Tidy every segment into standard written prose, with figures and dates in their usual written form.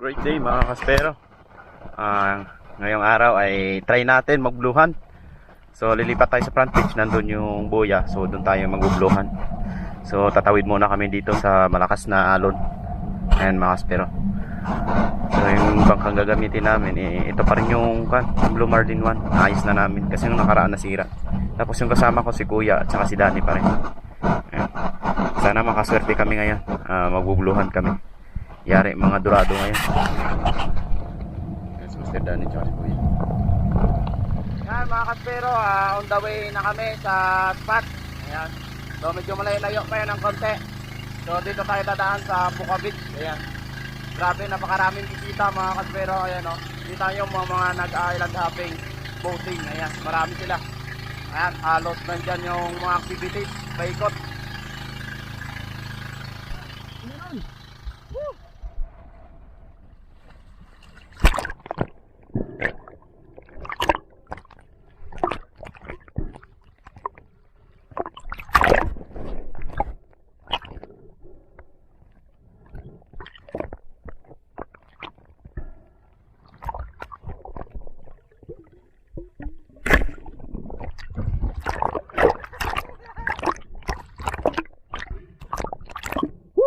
Great day mga kaspero. Ngayong araw ay try natin magbluhan. So lilipat tayo sa front page, nandun yung buya. So doon tayo magbluhan. So tatawid muna kami dito sa malakas na alon. Ayan mga kaspero. So yung bangkang gagamitin namin, ito pa rin yung Blue Marlin 1. Ayos na namin kasi nung nakaraan nasira. Tapos yung kasama ko si Kuya at saka si Danny pa rin. Ayan. Sana makaswerte kami ngayon. Magbubluhan kami. Yari mga durado ngayon. Yes, Mr. Danny tsaka si Kuya. Yan mga kaspero, on the way na kami sa spot. Ayan. So medyo malayo-layo pa yan ng konti. So dito tayo dadaan sa Buka Beach. Ayan. Grabe, napakaraming bisita mga kaspero. Ayan o. Dito yung mga nag-island hopping, boating. Ayan, marami sila. Ayan, halos nandyan yung mga activities, paikot.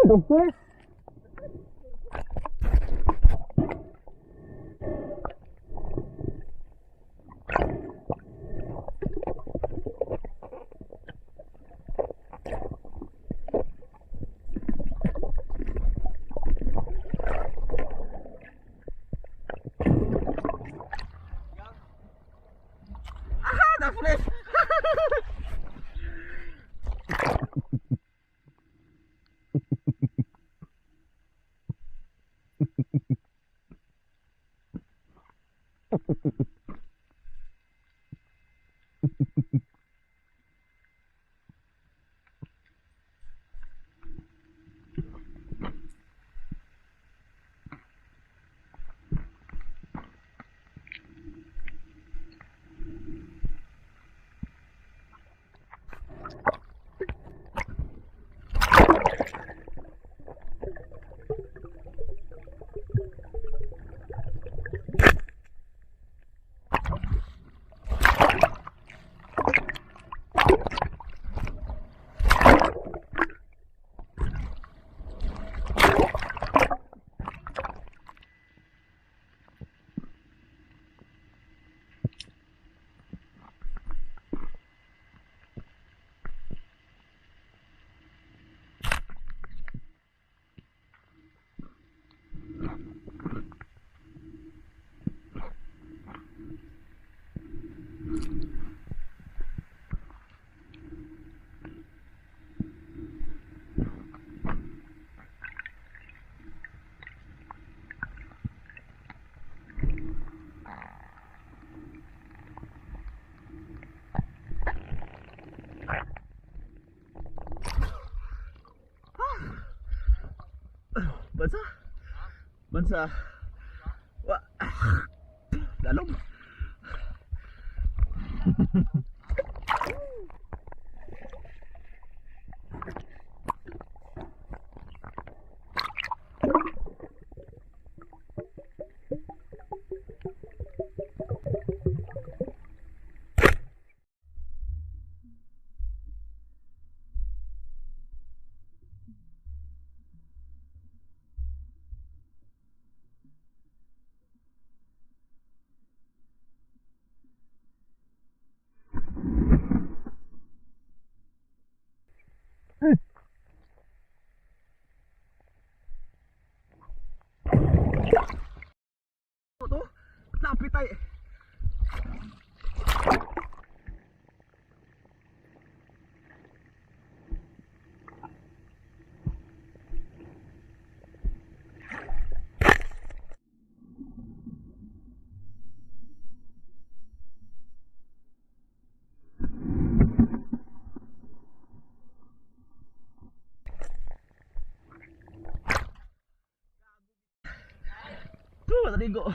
The fish. The fish. Bansa? Bansa? Wah, dalam. Tuh, lapit tayo. Mataligo.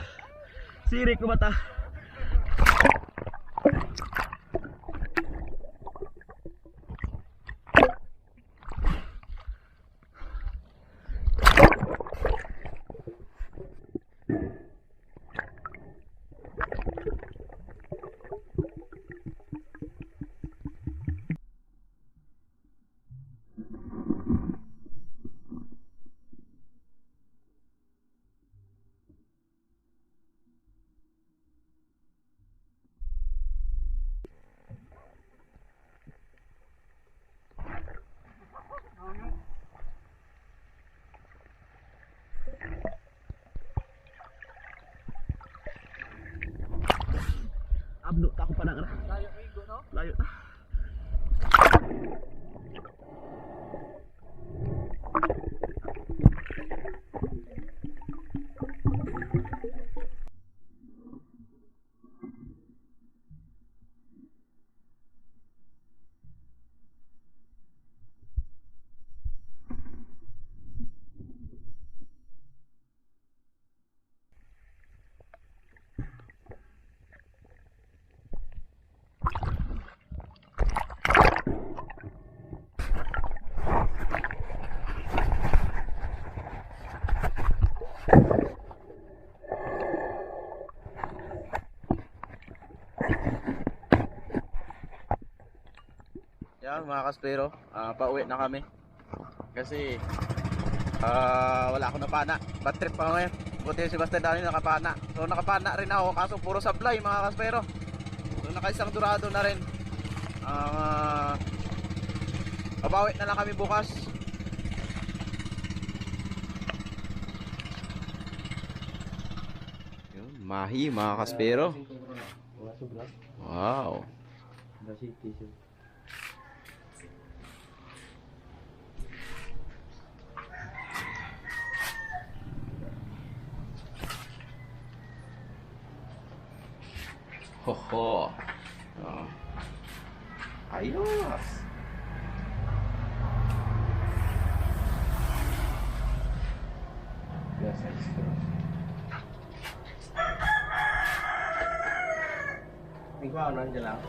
Sirik ko mata. Abdo ta ako pa na. Layo migo, no? Layo ta. Yan mga kaspero, pauwi na kami. Kasi wala ako napana. Bad trip pa ngayon. Buti si Basta Dani nakapana. So nakapana rin ako kaso puro sablay mga kaspero. So nakaisang durado na rin. Papawi na lang kami bukas. Yun, mahi mga kaspero. Wow. Hoho. Oh. Ayos. Biasa itu. Ikaw, nandiyan lang.